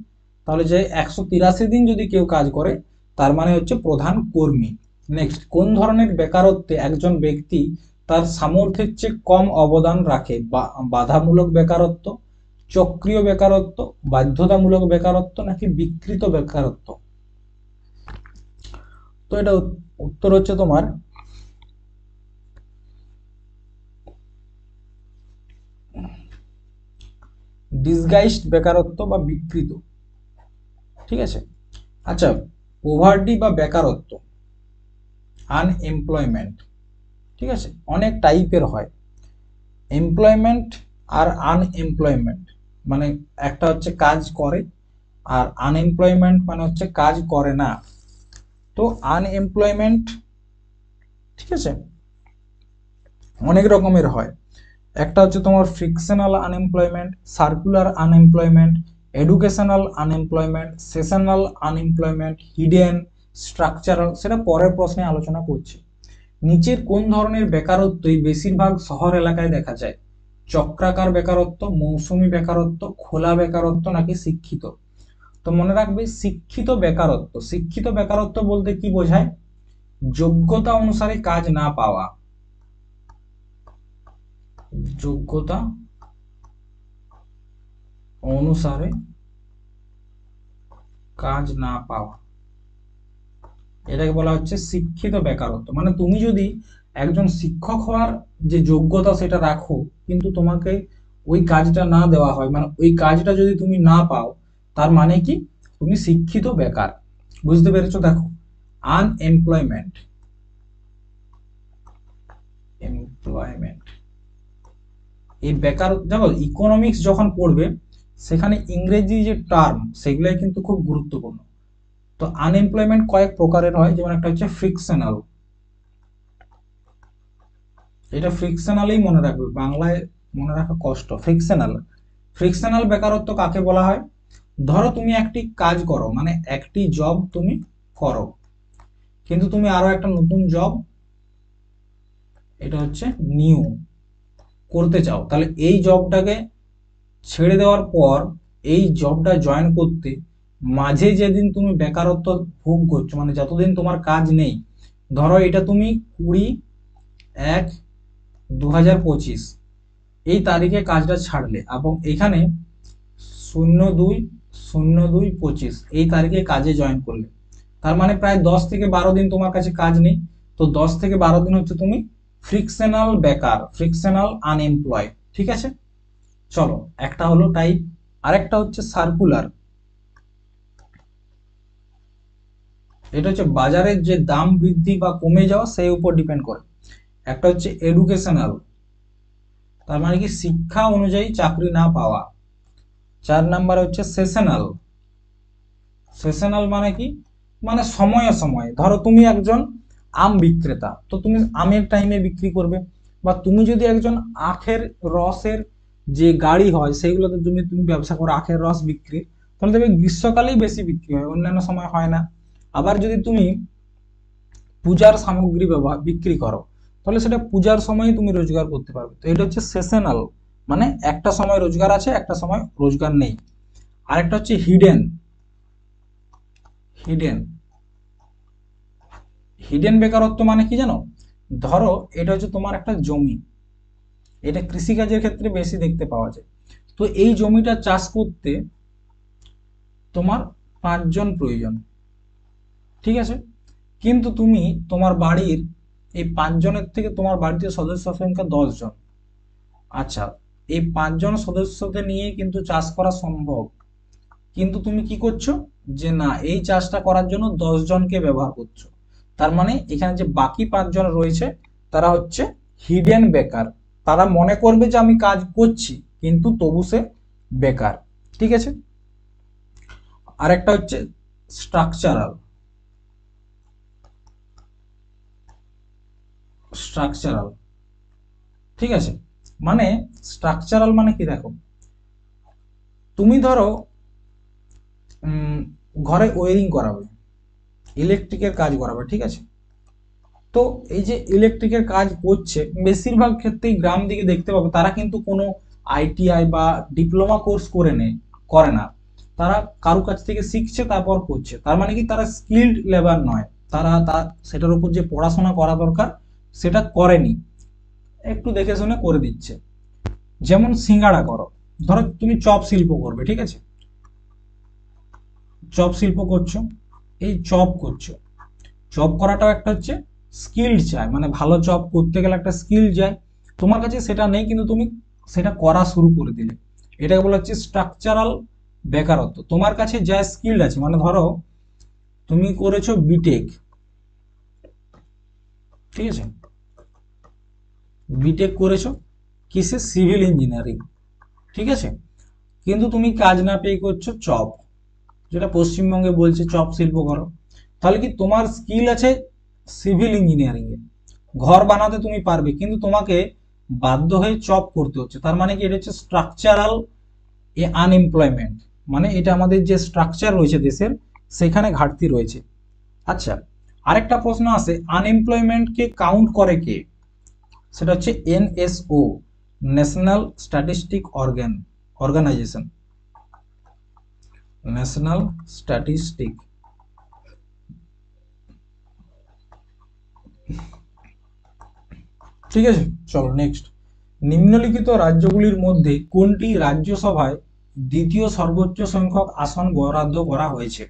তাহলে যে 183 দিন যদি কেউ কাজ করে, তার মানে হচ্ছে প্রধান কর্মী। নেক্সট, কোন ধরনের বেকারত্বে একজন ব্যক্তি তার সামর্থ্যের চেয়ে কম অবদান রাখে? বাধামূলক বেকারত্ব, চক্রীয় বেকারত্ব, বাধ্যতামূলক বেকারত্ব, নাকি বিকৃত বেকারত্ব? তো এটা উত্তর হচ্ছে তোমার ডিসগাইজড বেকারত্ব বা বিকৃত, ঠিক আছে। আচ্ছা, পোভার্টি বা বেকারত্ব, আনএমপ্লয়মেন্ট, ঠিক আছে, অনেক টাইপের হয়। এমপ্লয়মেন্ট আর আনএমপ্লয়মেন্ট মানে একটা হচ্ছে কাজ করে, আর আনএমপ্লয়মেন্ট মানে হচ্ছে কাজ করে না। তো আনএমপ্লয়মেন্ট, ঠিক আছে, অনেক রকমের হয়। একটা হচ্ছে তোমার frictional unemployment, circular unemployment, educational unemployment, sessional unemployment, hidden, structural, সেটা পরের প্রশ্নে আলোচনা করছি। নিচের কোন ধরনের বেকারত্বই বেশিরভাগ শহর এলাকায় দেখা যায়? চক্রাকার বেকারত্ব, মৌসুমী বেকারত্ব, খোলা বেকারত্ব, নাকি শিক্ষিত? তো মনে রাখবে, শিক্ষিত বেকারত্ব, শিক্ষিত বেকারত্ব বলতে কি বোঝায়? যোগ্যতা অনুসারে কাজ না পাওয়া, যোগ্যতা অনুসারে কাজ না পাওয়া, এটাকে বলা হচ্ছে শিক্ষিত বেকারত্ব। মানে তুমি যদি একজন শিক্ষক হওয়ার যে যোগ্যতা সেটা রাখো, কিন্তু তোমাকে ওই কাজটা না দেওয়া হয়, মানে ওই কাজটা যদি তুমি না পাও, তার মানে কি? তুমি শিক্ষিত বেকার। বুঝতে পেরেছো? দেখো, আনএমপ্লয়মেন্ট, এমপ্লয়মেন্ট, এই বেকার, দেখো ইকোনমিক্স যখন পড়বে, সেখানে ইংরেজি যে টার্ম সেগুলাই কিন্তু খুব গুরুত্বপূর্ণ। তো আনএমপ্লয়মেন্ট কয়েক প্রকারের হয়, যেমন একটা হচ্ছে ফ্রিকশনাল, এটা ফ্রিকশনালই মনে রাখবে, বাংলায় মনে রাখা কষ্ট। ফ্রিকশনাল, ফ্রিকশনাল বেকারত্ব কাকে বলা হয়? ধরো তুমি একটি কাজ করো, মানে একটি জব তুমি করো, কিন্তু তুমি আরো একটা নতুন জব, এটা হচ্ছে নিউ, করতে চাও, তাহলে এই জবটাকে ছেড়ে দেওয়ার পর এই জবটা জয়েন করতে মাঝে যেদিন তুমি বেকারত্ব ভোগ করছো, মানে যতদিন তোমার কাজ নেই, ধরো এটা তুমি 20/1/2025 এই তারিখে কাজটা ছাড়লে, এবং এখানে 02/02/25 এই তারিখে কাজে জয়েন করলে, তার মানে প্রায় 10 থেকে 12 দিন তোমার কাছে কাজ নেই। তো 10 থেকে 12 দিন হচ্ছে তুমি ফ্রিকশনাল বেকার, ফ্রিকশনাল আনএমপ্লয়, ঠিক আছে। চলো, একটা হলো টাইপ, আরেকটা হচ্ছে সার্কুলার। এটা হচ্ছে বাজারের যে দাম বৃদ্ধি বা কমে যাওয়া সেই উপর ডিপেন্ড করে। একটা হচ্ছে এডুকেশনাল, তার মানে কি শিক্ষা অনুযায়ী চাকরি না পাওয়া। 4 নাম্বার হচ্ছে সেশনাল, সেশনাল মানে কি? মানে সময়ে সময়ে, ধরো তুমি একজন আম বিক্রেতা, তো তুমি আমের টাইমে বিক্রি করবে। বা তুমি যদি একজন আখের রসের যে গাড়ি হয় সেগুলোতে তুমি তুমি ব্যবসা করো, আখের রস বিক্রি, তাহলে দেখবে গ্রীষ্মকালেই বেশি বিক্রি হয়, অন্যান্য সময় হয় না। আবার যদি তুমি পূজার সামগ্রী বিক্রি করো, তাহলে সেটা পূজার সময় তুমি রোজগার করতে পারবে। তো এটা হচ্ছে সেশনাল, মানে একটা সময় রোজগার আছে, একটা সময় রোজগার নেই। আরেকটা হচ্ছে হিডেন, হিডেন, হিডেন বেকারত্ব মানে কি জানো? ধরো এটা হচ্ছে তোমার একটা জমি, এটা কৃষিকাজের ক্ষেত্রে বেশি দেখতে পাওয়া যায়। তো এই জমিটা চাষ করতে তোমার 5 জন প্রয়োজন, ঠিক আছে। কিন্তু তুমি তোমার বাড়ির এই 5 জনের থেকে তোমার বাড়িতে সদস্য সংখ্যা 10 জন। আচ্ছা, এই 5 জন সদস্যকে নিয়ে কিন্তু চাষ করা সম্ভব, কিন্তু তুমি কি করছো, যে না এই চাষটা করার জন্য 10 জনকে ব্যবহার করছো। তার মানে এখানে যে বাকি 5 জন রয়েছে, তারা হচ্ছে হিডেন বেকার। তারা মনে করবে যে আমি কাজ করছি, কিন্তু তবু সে বেকার, ঠিক আছে। আরেকটা হচ্ছে স্ট্রাকচারাল, স্ট্রাকচারাল, ঠিক আছে। মানে স্ট্রাকচারাল মানে কি, দেখো তুমি ধরো ঘরে ওয়্যারিং করাবে, ইলেকট্রিকের কাজ করাবে, ঠিক আছে। তো এই যে ইলেকট্রিকের কাজ করছে, বেশিরভাগ ক্ষেত্রেই গ্রাম দিকে দেখতে পাবে তারা কিন্তু কোনো আইটিআই বা ডিপ্লোমা কোর্স করে না, তারা কারো কাছ থেকে শিখছে তারপর করছে। তার মানে কি তারা স্কিল্ড লেবার নয়, তারা সেটার উপর যে পড়াশোনা করা দরকার সেটা করেনি, একটু দেখে শুনে করে দিচ্ছে। যেমন সিঙ্গাড়া করো, ধরো তুমি চপ শিল্প করবে, ঠিক আছে, চপ শিল্প করছো, এই চপ করছো, চপ করাটাও একটা হচ্ছে স্কিল চাই, মানে ভালো চপ করতে গেলে একটা স্কিল চাই। তোমার কাছে সেটা নেই কিন্তু তুমি সেটা করা শুরু করে দিলে, এটাকে বলা হচ্ছে স্ট্রাকচারাল বেকারত্ব। তোমার কাছে যা স্কিল আছে, মানে ধরো তুমি করেছো বিটেক, ঠিক আছে, বিটেক করেছো কিসে, সিভিল ইঞ্জিনিয়ারিং, ঠিক আছে, কিন্তু তুমি কাজ না পেয়ে করছো চপ, যেটা পশ্চিমবঙ্গে বলছে চপ শিল্প করো। তাহলে কি তোমার স্কিল আছে সিভিল ইঞ্জিনিয়ারিং এ, ঘর বানাতে তুমি পারবে, কিন্তু তোমাকে বাধ্য হয়ে চপ করতে হচ্ছে। তার মানে কি, এটা হচ্ছে স্ট্রাকচারাল আনএমপ্লয়মেন্ট, মানে এটা আমাদের যে স্ট্রাকচার রয়েছে দেশের সেখানে ঘাটতি রয়েছে। আচ্ছা, আরেকটা প্রশ্ন আছে, আনএমপ্লয়মেন্টকে কাউন্ট করে কে, সেটা হচ্ছে NSO, national statistic organisation, national statistic. ঠিক আছে, চলো নেক্সট। নিম্নলিখিত রাজ্যগুলির মধ্যে কোনটি রাজ্যসভায় দ্বিতীয় সর্বোচ্চ সংখ্যক আসন বরাদ্দ করা হয়েছে?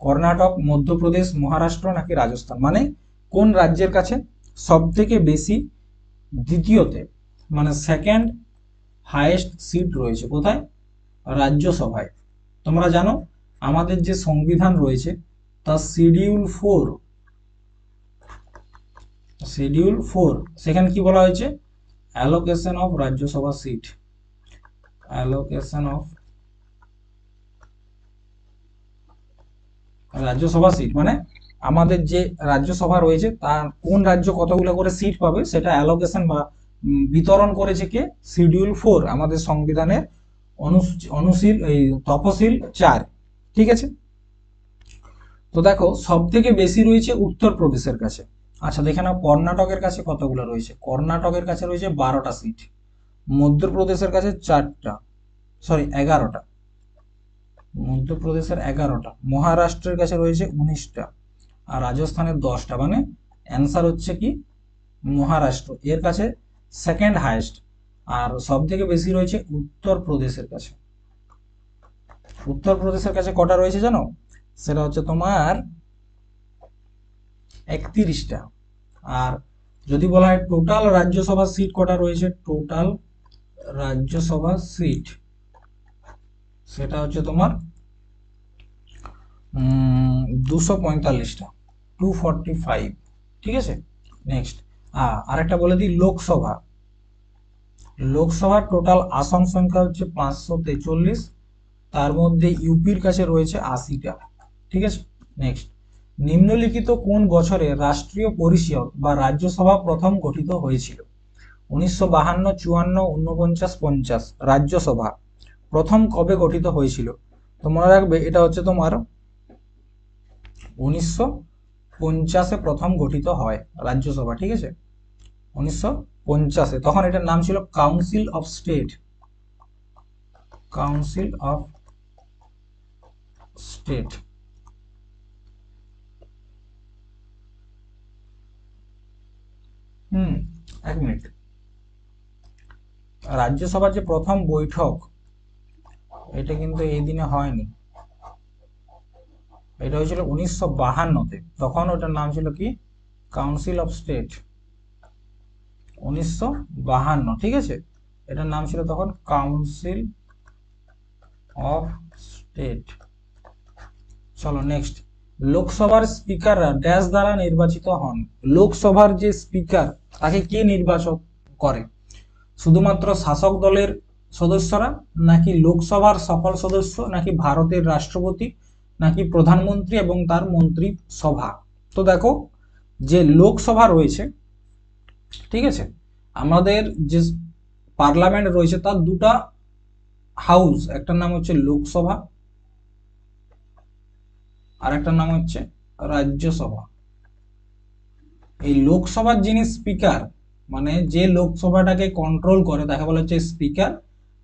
কর্ণাটক, মধ্যপ্রদেশ, মহারাষ্ট্র নাকি রাজস্থান? মানে কোন রাজ্যের কাছে সব থেকে বেশি, দ্বিতীয়তে মানে সেকেন্ড হাইয়েস্ট সিট রয়েছে কোথায়, রাজ্যসভায়। তোমরা জানো আমাদের যে সংবিধান রয়েছে তার শিডিউল 4 সেখানে কি বলা হয়েছে, allocation of Rajya Sabha seat, allocation of Rajya Sabha seat, মানে আমাদের যে রাজ্যসভা রয়েছে তার কোন রাজ্য কতগুলো করে সিট পাবে সেটা অ্যালোকেশন বা বিতরণ করেছে কে, শিডিউল 4 আমাদের সংবিধানের অনুশীল এই তফসিল 4, ঠিক আছে। তো দেখো সব থেকে বেশি রয়েছে উত্তরপ্রদেশের কাছে। আচ্ছা দেখে নাও কর্ণাটকের কাছে কতগুলো রয়েছে, কর্ণাটকের কাছে রয়েছে 12টা সিট, মধ্যপ্রদেশের কাছে 4টা, সরি 11টা, মধ্যপ্রদেশের 11টা, মহারাষ্ট্রের কাছে রয়েছে 19টা, আর রাজস্থানের 10টা। মানে অ্যান্সার হচ্ছে কি মহারাষ্ট্র, এর কাছে সেকেন্ড হাইয়েস্ট। আর সব থেকে বেশি রয়েছে উত্তরপ্রদেশের কাছে। উত্তরপ্রদেশের কাছে কটা রয়েছে জানো, সেটা হচ্ছে তোমার 31টা। আর যদি বলা হয় টোটাল রাজ্যসভা সিট কটা রয়েছে, টোটাল রাজ্যসভা সিট সেটা হচ্ছে তোমার 245টা, 245, ঠিক আছে। নেক্সট আরেকটা বলে দিই, লোকসভার টোটাল আসন সংখ্যা হচ্ছে 543, তার মধ্যে ইউপির কাছে রয়েছে 80টা, ঠিক আছে। নেক্সট, নিম্নলিখিত কোন বছরে রাষ্ট্রীয় পরিষদ বা রাজ্যসভা প্রথম গঠিত হয়েছিল? 1952, 54, 49, 50। রাজ্যসভা প্রথম কবে গঠিত হয়েছিল? তো মনে রাখবে এটা হচ্ছে তোমার 1950-এ প্রথম গঠিত হয় রাজ্যসভা, ঠিক আছে, 1950-এ। তখন এটার নাম ছিল council of state, council of state. এক মিনিট, রাজ্যসভার যে প্রথম বৈঠক এটা কিন্তু এই দিনে হয়নি, এটা হয়েছিল 1952-তে, তখন ওটার নাম ছিল কি কাউন্সিল অফ স্টেট, 1952, ঠিক আছে, এটার নাম ছিল তখন কাউন্সিল অফ স্টেট। চলো নেক্সট, লোকসভার স্পিকাররা ড্যাশ দ্বারা নির্বাচিত হন? লোকসভার যে স্পিকার তাকে কে নির্বাচন করে? শুধুমাত্র শাসক দলের সদস্যরা, নাকি লোকসভার সকল সদস্য, নাকি ভারতের রাষ্ট্রপতি, নাকি প্রধানমন্ত্রী এবং তার মন্ত্রী সভা? তো দেখো যে লোকসভা রয়েছে ঠিক আছে, আমাদের যে পার্লামেন্ট রয়েছে তার দুটা হাউস, একটার নাম হচ্ছে লোকসভা আর একটার নাম হচ্ছে রাজ্যসভা। এই লোকসভার যিনি স্পিকার, মানে যে লোকসভাটাকে কন্ট্রোল করে তাকে বলা হচ্ছে স্পিকার,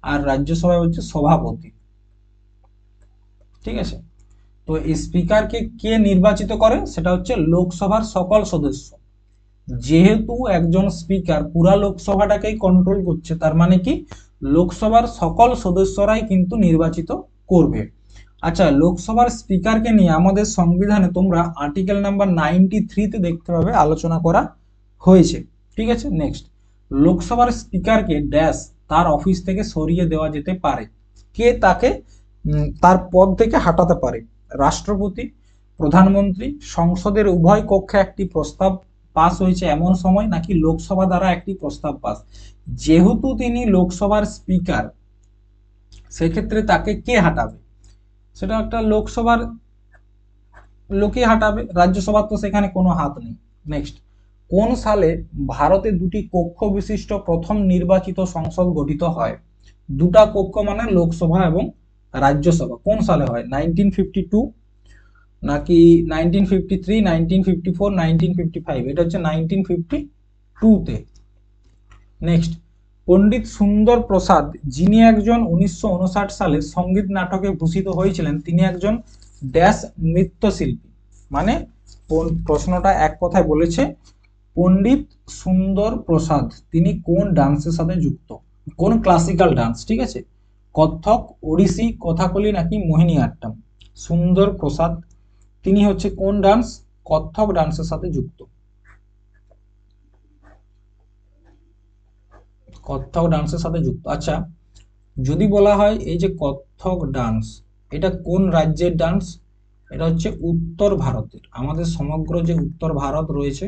আর রাজ্যসভা হচ্ছে সভাপতি। ঠিক আছে, তো এই স্পিকারকে কে নির্বাচিত করে, সেটা হচ্ছে লোকসভার সকল সদস্য। যেহেতু একজন স্পিকার পুরা লোকসভাটাকেই কন্ট্রোল করছে, তার মানে কি লোকসভার সকল সদস্যরাই কিন্তু নির্বাচিত করবে। আচ্ছা, লোকসভার স্পিকারকে নিয়ে আমাদের সংবিধানে তোমরা আর্টিকেল নাম্বার 93-তে দেখতে পাবে আলোচনা করা হয়েছে। ঠিক আছে, নেক্সট, লোকসভার স্পিকারকে ড্যাশ তার অফিস থেকে সরিয়ে দেওয়া যেতে পারে। কে তাকে তার পদ থেকে হাঁটাতে পারে? রাষ্ট্রপতি, প্রধানমন্ত্রী, সংসদের উভয় কক্ষে একটি প্রস্তাব পাস হয়েছে এমন সময়, নাকি লোকসভা দ্বারা একটি প্রস্তাব পাস। যেহেতু তিনি লোকসভার স্পিকার, সেক্ষেত্রে তাকে কে হাঁটাবে? সেটা একটা লোকসভার লোকে হাঁটাবে, রাজ্যসভার তো সেখানে কোনো হাত নেই। নেক্সট, কোন সালে ভারতে দুটি কক্ষ বিশিষ্ট প্রথম নির্বাচিত সংসদ গঠিত হয়? দুটা কক্ষ মানে লোকসভা এবং রাজ্যসভা, কোন সালে হয়? 1952 নাকি 1953, 1954, 1955? এটা হচ্ছে 1952-তে। নেক্সট, পণ্ডিত সুন্দর প্রসাদ যিনি একজন 1959 সালে সঙ্গীত নাটকে ভূষিত হয়েছিলেন, তিনি একজন ড্যাশ নৃত্যশিল্পী। মানে প্রশ্নটা এক কথায় বলেছে পণ্ডিত সুন্দর প্রসাদ তিনি কোন ডান্সের সাথে যুক্ত, কোন ক্লাসিক্যাল ডান্স? ঠিক আছে, কত্থক, ওড়িশি, কথাকলি নাকি মোহিনীআট্টম? সুন্দর প্রসাদ তিনি হচ্ছে কোন ডান্স? কত্থক ডান্সের সাথে যুক্ত। কত্থক ডান্সের সাথে যুক্ত। আচ্ছা, যদি বলা হয় এই যে কত্থক ডান্স, এটা কোন রাজ্যের ডান্স? এটা হচ্ছে উত্তর ভারতের। আমাদের সমগ্র যে উত্তর ভারত রয়েছে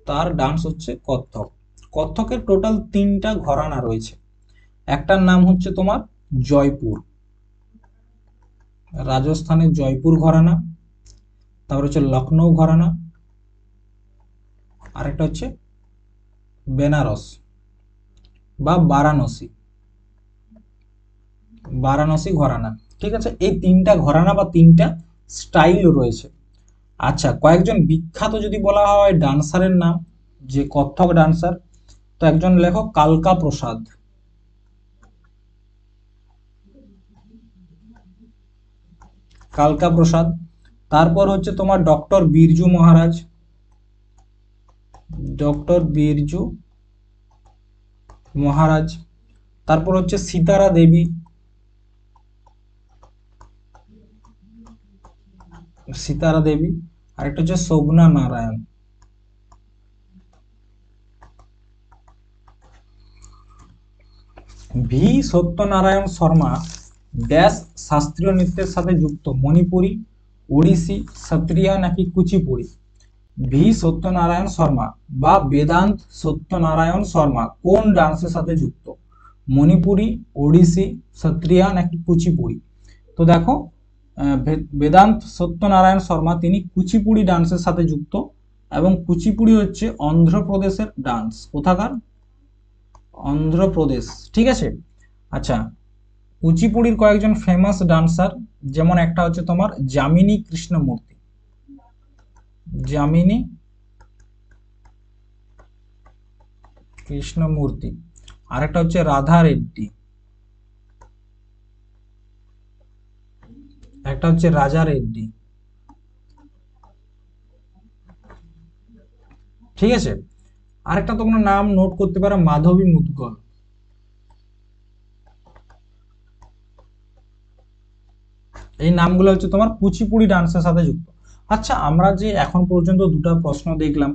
তার ডান্স হচ্ছে কত্থক। কত্থকের টোটাল 3টা ঘরানা রয়েছে। একটার নাম হচ্ছে তোমার জয়পুর, রাজস্থানের জয়পুর ঘরানা, তারপর হচ্ছে লখনৌ ঘরানা, আরেকটা হচ্ছে বেনারস বা বারাণসী, বারাণসী ঘরানা। ঠিক আছে, এই 3টা ঘরানা বা 3টা স্টাইল রয়েছে। আচ্ছা, কয়েকজন বিখ্যাত যদি বলা হয় ডান্সারের নাম, যে কত্থক ডান্সার, তো একজন লেখো কালকা প্রসাদ। কালকা প্রসাদ। তারপর হচ্ছে তোমার ডক্টর বিরজু মহারাজ, ডক্টর বিরজু মহারাজ। তারপর হচ্ছে সীতারা দেবী, সীতারা দেবী। আরেকটা হচ্ছে শোভনা নারায়ণ। ভি সত্যনারায়ণ শর্মা ড্যাশ শাস্ত্রীয় নৃত্যের সাথে যুক্ত? মণিপুরি, ওড়িশি, সত্রিয়া নাকি কুচিপুড়ি? ভি সত্যনারায়ণ শর্মা বা বেদান্ত সত্যনারায়ণ শর্মা কোন ডান্সের সাথে যুক্ত? মণিপুরি, ওড়িশি, সত্রিয়া নাকি কুচিপুড়ি? তো দেখো, বেদান্ত সত্যনারায়ণ শর্মা তিনি কুচিপুড়ি ডান্সের সাথে যুক্ত, এবং কুচিপুড়ি হচ্ছে অন্ধ্রপ্রদেশের ডান্স। কোথাকার? অন্ধ্রপ্রদেশ। ঠিক আছে, আচ্ছা, কুচিপুড়ির কয়েকজন ফেমাস ডান্সার, যেমন একটা হচ্ছে তোমার যামিনী কৃষ্ণমূর্তি, যামিনী কৃষ্ণমূর্তি। আরেকটা হচ্ছে রাধা রেড্ডি, একটা হচ্ছে রাজা রেড্ডি। ঠিক আছে, আরেকটা তোমরা নাম নোট করতে পারো, মাধবী মুদগল। এই নামগুলো হচ্ছে তোমার কুচিপুড়ি ডান্সের সাথে যুক্ত। আচ্ছা, আমরা যে এখন পর্যন্ত দুটো প্রশ্ন দেখলাম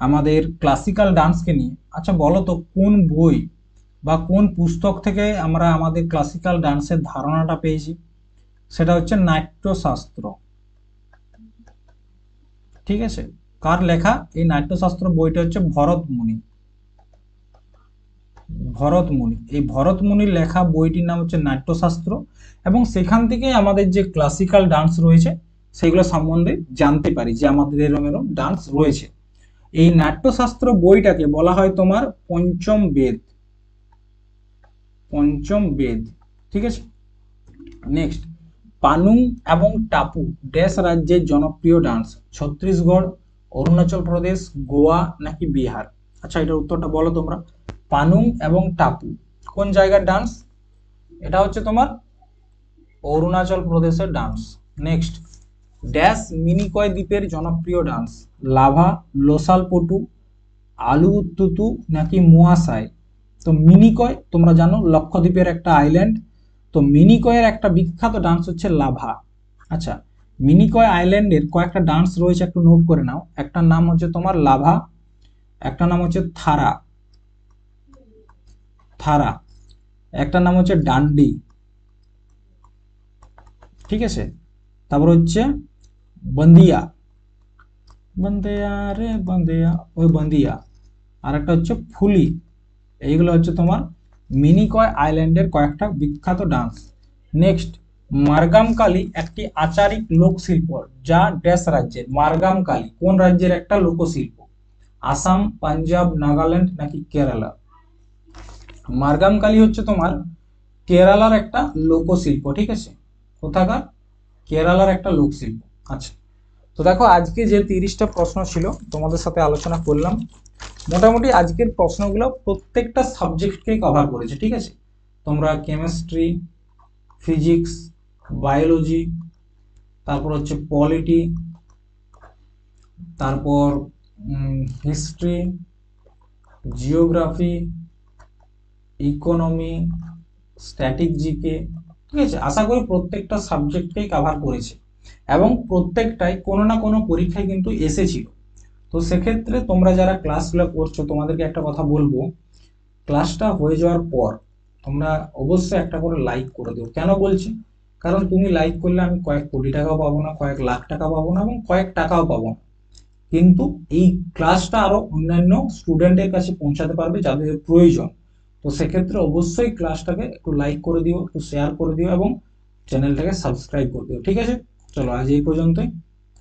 আমাদের ক্লাসিক্যাল ডান্সকে নিয়ে, আচ্ছা বলো তো কোন বই বা কোন পুস্তক থেকে আমরা আমাদের ক্লাসিক্যাল ডান্সের ধারণাটা পেয়েছি? সেটা হচ্ছে নাট্যশাস্ত্র। ঠিক আছে, কার লেখা এই নাট্যশাস্ত্র বইটা? হচ্ছে ভরতমুনি। ভরতমুনি, এই ভরতমুনির লেখা বইটির নাম হচ্ছে নাট্যশাস্ত্র, এবং সেখান থেকে আমাদের যে ক্লাসিক্যাল ডান্স রয়েছে সেগুলো সম্বন্ধে জানতে পারি, যে আমাদের এরম এরম ডান্স রয়েছে। এই নাট্যশাস্ত্র বইটাকে বলা হয় তোমার পঞ্চম বেদ, পঞ্চম বেদ, ঠিক আছে। নেক্সট, পানুং এবং টাপু ড্যাশ রাজ্যের জনপ্রিয় ডান্স? ছত্তিশগড়, অরুণাচল প্রদেশ, গোয়া নাকি বিহার? আচ্ছা এটার উত্তরটা বলো তোমরা। পানুং এবং টাপু কোন জায়গার ডান্স? এটা হচ্ছে তোমার অরুণাচল প্রদেশের ডান্স। নেক্সট, ড্যাশ মিনিকয় দ্বীপের জনপ্রিয় ডান্স? লাভা, লোসাল পটু, আলু তুতু নাকি মুয়াসাই? তো মিনিকয় তোমরা জানো লক্ষদ্বীপের একটা আইল্যান্ড, তো মিনিকয়ের একটা বিখ্যাত ডান্স হচ্ছে লাভা। আচ্ছা, মিনিকয় আইল্যান্ডের কয়েকটা ডান্স রয়েছে, একটু নোট করে নাও। একটার নাম হচ্ছে তোমার লাভা, একটা নাম হচ্ছে থারা, থারা, একটা নাম হচ্ছে ডান্ডি, ঠিক আছে। তারপর হচ্ছে বন্দিয়া, বন্দিয়া রে বন্দিয়া, ওই বন্দিয়া। আর একটা হচ্ছে ফুলি। এইগুলো হচ্ছে তোমার মিনিকয় আইল্যান্ডের কয়েকটা বিখ্যাত ডান্স। নেক্সট, মারগাম কালী একটি আচারিক লোকশিল্প যা ড্যাশ রাজ্যের? মারগাম কালী কোন রাজ্যের একটা লোকশিল্প? আসাম, পাঞ্জাব, নাগাল্যান্ড নাকি কেরালা? মারগাম কালী হচ্ছে তোমার কেরালার একটা লোকশিল্প, ঠিক আছে। কোথাকার? কেরালার একটা লোকশিল্প। আচ্ছা, তো দেখো আজকে যে 30টা প্রশ্ন ছিল তোমাদের সাথে আলোচনা করলাম, মোটামুটি আজকের প্রশ্নগুলো প্রত্যেকটা সাবজেক্টকে কভার করেছে, ঠিক আছে। তোমরা কেমিস্ট্রি, ফিজিক্স, বায়োলজি, তারপর হচ্ছে পলিটি, তারপর history, geography, economy, static GK, ঠিক আছে। আশা করি প্রত্যেকটা সাবজেক্টকেই কভার করেছে এবং প্রত্যেকটাই কোনো না কোনো পরীক্ষায় কিন্তু এসেছিল। তো সেক্ষেত্রে তোমরা যারা ক্লাসগুলো করছো তোমাদেরকে একটা কথা বলবো, ক্লাসটা হয়ে যাওয়ার পর তোমরা অবশ্যই একটা করে লাইক করে দিও। কেন বলছি? কারণ তুমি লাইক করলে আমি কয়েক কোটি টাকাও পাবো না, কয়েক লাখ টাকা পাবো না, এবং কয়েক টাকাও পাবো না, কিন্তু এই ক্লাসটা আরো অন্যান্য স্টুডেন্টের কাছে পৌঁছাতে পারবে যাদের প্রয়োজন। তো সেক্ষেত্রে অবশ্যই ক্লাসটাকে একটু লাইক করে দিও, একটু শেয়ার করে দিও এবং চ্যানেলটাকে সাবস্ক্রাইব করে দিও, ঠিক আছে। চলো আজ এই পর্যন্তই,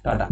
টাটা।